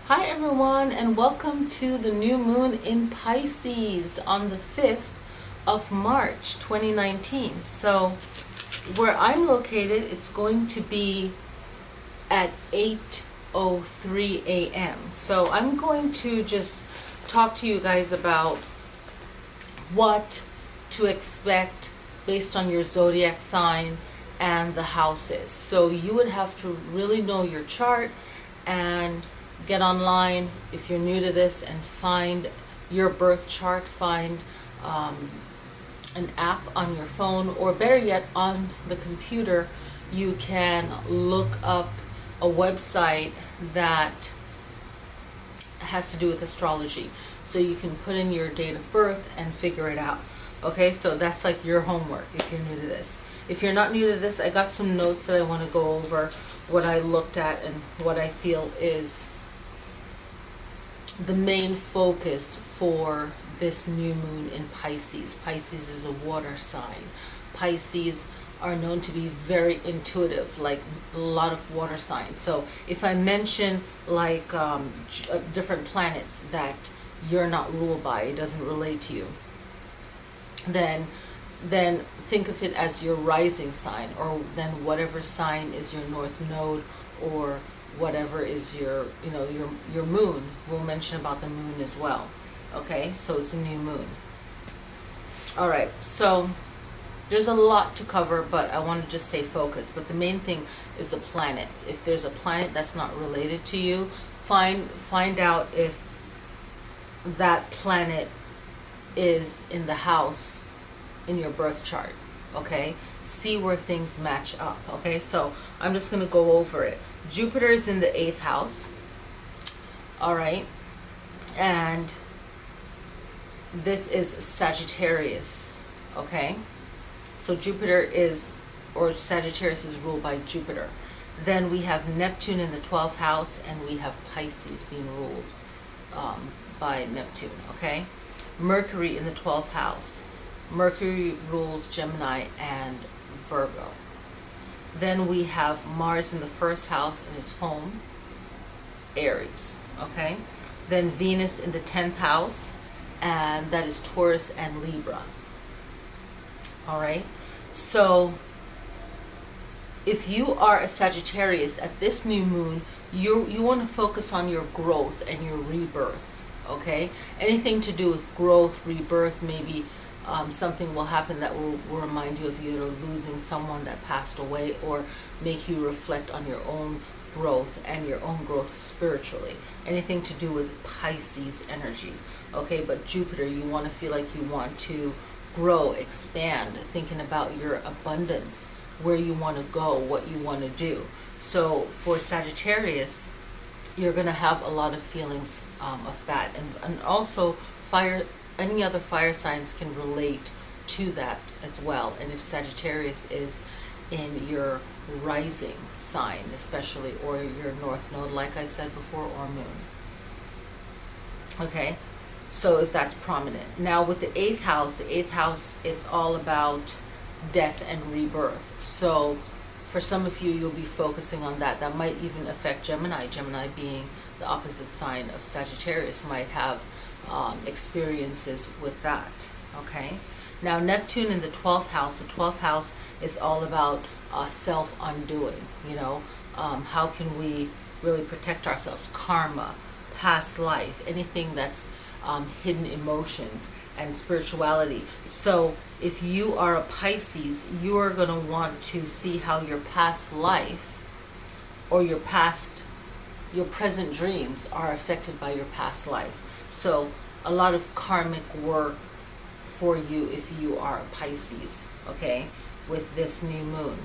Hi everyone, and welcome to the new moon in Pisces on the 5th of March 2019. So where I'm located, it's going to be at 8:03 a.m. So I'm going to just talk to you guys about what to expect based on your zodiac sign and the houses. So you would have to really know your chart and get online if you're new to this and find your birth chart. Find an app on your phone, or better yet on the computer. You can look up a website that has to do with astrology, so you can put in your date of birth and figure it out. Okay, so that's like your homework if you're new to this. If you're not new to this, I got some notes that I want to go over, what I looked at and what I feel is the main focus for this new moon in Pisces. Pisces is a water sign. Pisces are known to be very intuitive, like a lot of water signs. So if I mention like different planets that you're not ruled by, it doesn't relate to you, then think of it as your rising sign, or then whatever sign is your north node, or whatever is your your moon. We'll mention about the moon as well. Okay, so it's a new moon. All right, so there's a lot to cover, but I want to just stay focused. But the main thing is the planets. If there's a planet that's not related to you, find out if that planet is in the house in your birth chart. Okay, see where things match up. Okay, so I'm just going to go over it. Jupiter is in the 8th house. All right, and this is Sagittarius. Okay, so Jupiter is, or Sagittarius is ruled by Jupiter. Then we have Neptune in the 12th house, and we have Pisces being ruled by Neptune. Okay, Mercury in the 12th house. Mercury rules Gemini and Virgo. Then we have Mars in the 1st house, and its home, Aries. Okay, then Venus in the 10th house, and that is Taurus and Libra. All right, so if you are a Sagittarius at this new moon, you want to focus on your growth and your rebirth. Okay, anything to do with growth, rebirth, maybe something will happen that will remind you of either losing someone that passed away, or make you reflect on your own growth and your own growth spiritually. Anything to do with Pisces energy. Okay, but Jupiter, you want to feel like you want to grow, expand, thinking about your abundance, where you want to go, what you want to do. So for Sagittarius, you're going to have a lot of feelings of that, and also fire. Any other fire signs can relate to that as well. And if Sagittarius is in your rising sign especially, or your north node, like I said before, or moon. Okay, so if that's prominent. Now with the 8th house is all about death and rebirth. So for some of you, you'll be focusing on that. That might even affect Gemini. Gemini being the opposite sign of Sagittarius might have experiences with that. Okay, now Neptune in the 12th house. The 12th house is all about self-undoing. How can we really protect ourselves? Karma, past life, anything that's hidden emotions and spirituality. So if you are a Pisces, you are going to want to see how your past life, or your present dreams are affected by your past life. So a lot of karmic work for you if you are a Pisces, okay, with this new moon.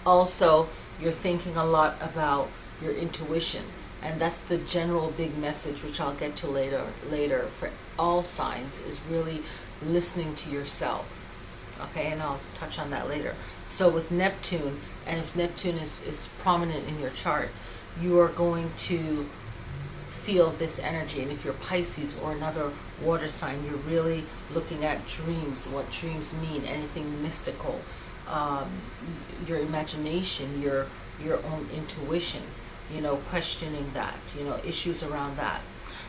Also, you're thinking a lot about your intuition, and that's the general big message, which I'll get to later for all signs, is really listening to yourself. Okay, and I'll touch on that later. So with Neptune, and if Neptune is prominent in your chart, you are going to feel this energy. And if you're Pisces or another water sign, you're really looking at dreams, what dreams mean, anything mystical, your imagination, your own intuition. questioning that, issues around that.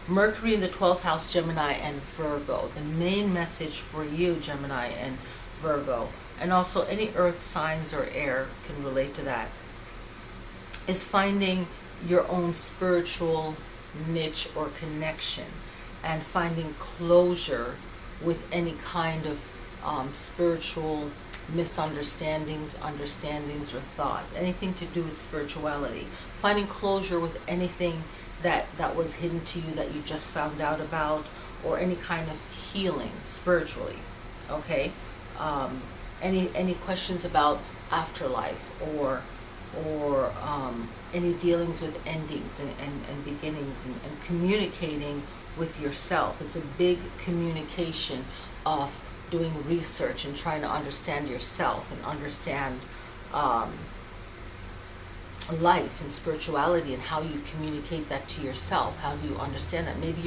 Mercury in the 12th house, Gemini and Virgo. The main message for you, Gemini and Virgo, and also any earth signs or air can relate to that, is finding your own spiritual niche or connection and finding closure with any kind of spiritual misunderstandings, understandings, or thoughts, anything to do with spirituality, finding closure with anything that was hidden to you that you just found out about, or any kind of healing spiritually. Okay, any questions about afterlife, or any dealings with endings and beginnings, and communicating with yourself. It's a big communication of doing research and trying to understand yourself and understand life and spirituality and how you communicate that to yourself. How do you understand that? Maybe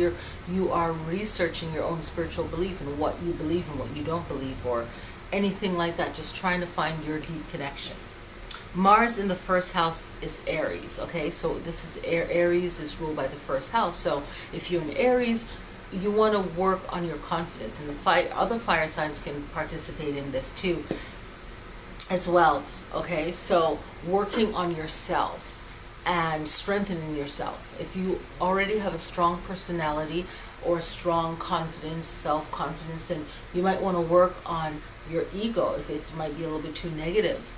you are researching your own spiritual belief and what you believe and what you don't believe, or anything like that, just trying to find your deep connection. Mars in the first house is Aries, okay? So this is Aries is ruled by the first house. So if you're in Aries, you want to work on your confidence, and the other fire signs can participate in this too as well. Okay, so working on yourself and strengthening yourself. If you already have a strong personality or strong confidence, self-confidence, then you might want to work on your ego. If it might be a little bit too negative,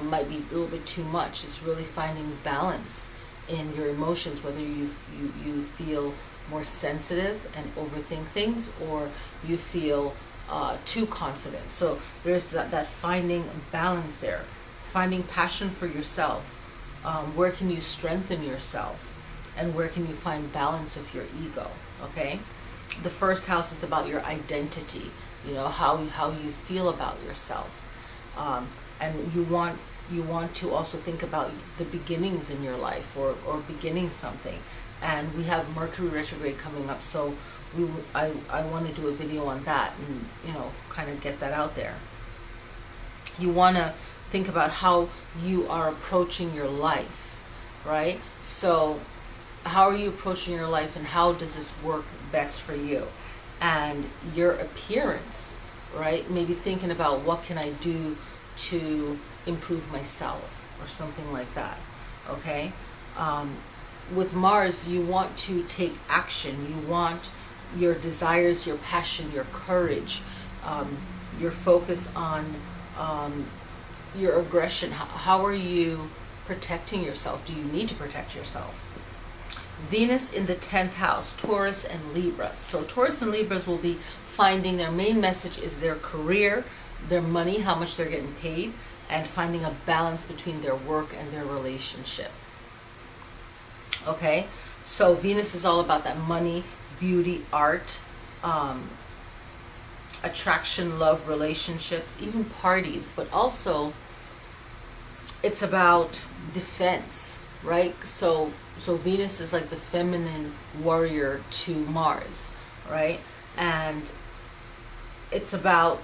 might be a little bit too much. It's really finding balance in your emotions, whether you feel more sensitive and overthink things, or you feel too confident. So there's that finding balance there, finding passion for yourself. Where can you strengthen yourself, and where can you find balance of your ego? Okay, the first house is about your identity, how you feel about yourself, and you want to also think about the beginnings in your life, or beginning something. And we have Mercury retrograde coming up, so I want to do a video on that and kind of get that out there. You want to think about how you are approaching your life, right? So how are you approaching your life, and how does this work best for you? And your appearance, right? Maybe thinking about what can I do to improve myself, or something like that. Okay, with Mars, you want to take action. You want your desires, your passion, your courage, your focus on your aggression. How are you protecting yourself? Do you need to protect yourself? Venus in the 10th house, Taurus and Libra. So Taurus and Libras will be finding their main message is their career, their money, how much they're getting paid, and finding a balance between their work and their relationship. Okay, so Venus is all about that money, beauty, art, attraction, love, relationships, even parties, but also it's about defense, right? So Venus is like the feminine warrior to Mars, right? And it's about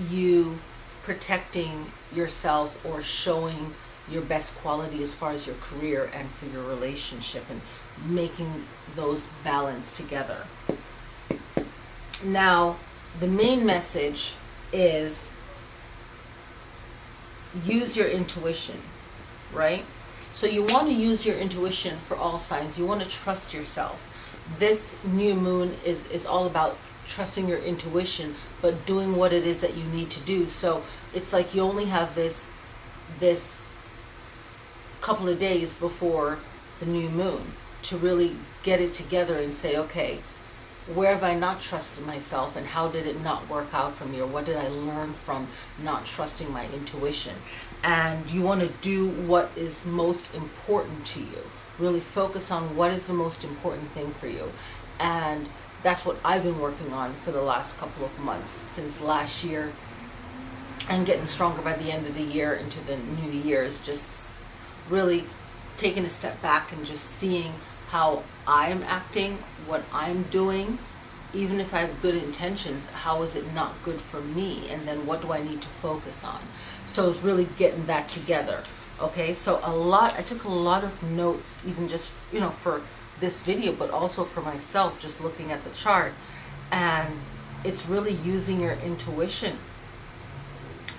you protecting yourself or showing your best quality as far as your career and for your relationship, and making those balance together. Now, the main message is use your intuition, right? So you want to use your intuition for all signs. You want to trust yourself. This new moon is all about trusting your intuition, but doing what it is that you need to do. So it's like you only have this couple of days before the new moon to really get it together and say, okay, where have I not trusted myself, and how did it not work out for me, or what did I learn from not trusting my intuition? And you want to do what is most important to you. Really focus on what is the most important thing for you. And that's what I've been working on for the last couple of months, since last year, and getting stronger by the end of the year into the new year's, just really taking a step back and just seeing how I'm acting, what I'm doing. Even if I have good intentions, how is it not good for me? And then what do I need to focus on? So it's really getting that together. Okay, so I took a lot of notes, even just, for this video, but also for myself, just looking at the chart. And it's really using your intuition.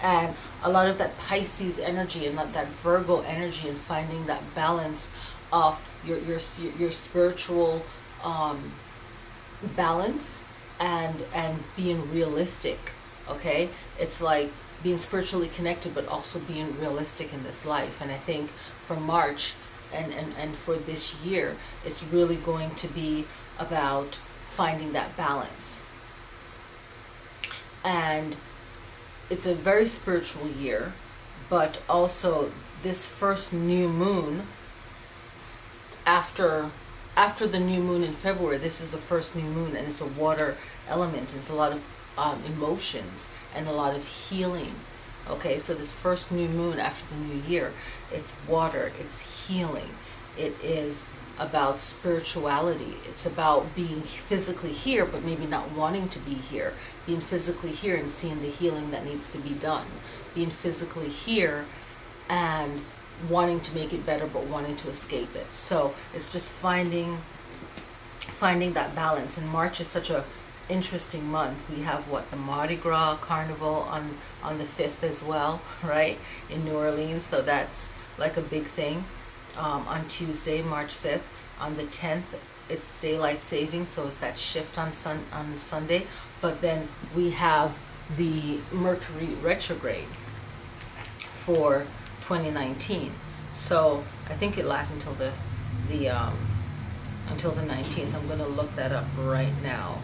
And a lot of that Pisces energy and that Virgo energy, and finding that balance of your spiritual balance and being realistic. Okay, it's like being spiritually connected but also being realistic in this life. And I think for March and for this year, it's really going to be about finding that balance. And it's a very spiritual year, but also this first new moon, after the new moon in February, this is the first new moon, and it's a water element. It's a lot of emotions and a lot of healing. Okay, so this first new moon after the new year, it's water, it's healing. It is about spirituality. It's about being physically here, but maybe not wanting to be here. Being physically here and seeing the healing that needs to be done. Being physically here and wanting to make it better, but wanting to escape it. So it's just finding that balance. And March is such a interesting month. We have the Mardi Gras Carnival on the 5th as well, right, in New Orleans. So that's like a big thing. On Tuesday, March 5th. On the 10th, it's daylight saving, so it's that shift on Sunday. But then we have the Mercury retrograde for 2019. So I think it lasts until the 19th. I'm going to look that up right now.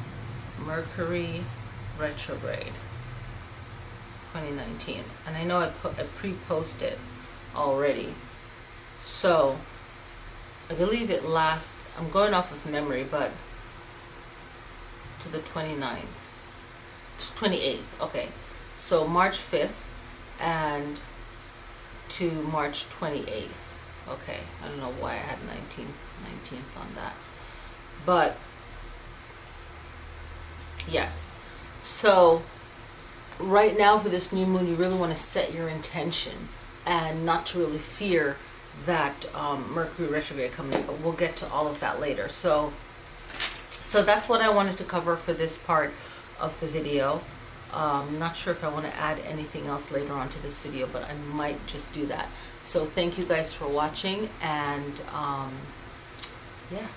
Mercury retrograde 2019. And I know I pre-posted already. So I believe it lasts, I'm going off of memory, but to the 29th, 28th. Okay, so March 5th and to March 28th. Okay, I don't know why I had 19th on that, but yes. So right now for this new moon, you really want to set your intention and not to really fear that Mercury retrograde coming in, but we'll get to all of that later. So that's what I wanted to cover for this part of the video. I'm not sure if I want to add anything else later on to this video, but I might just do that. So thank you guys for watching, and yeah.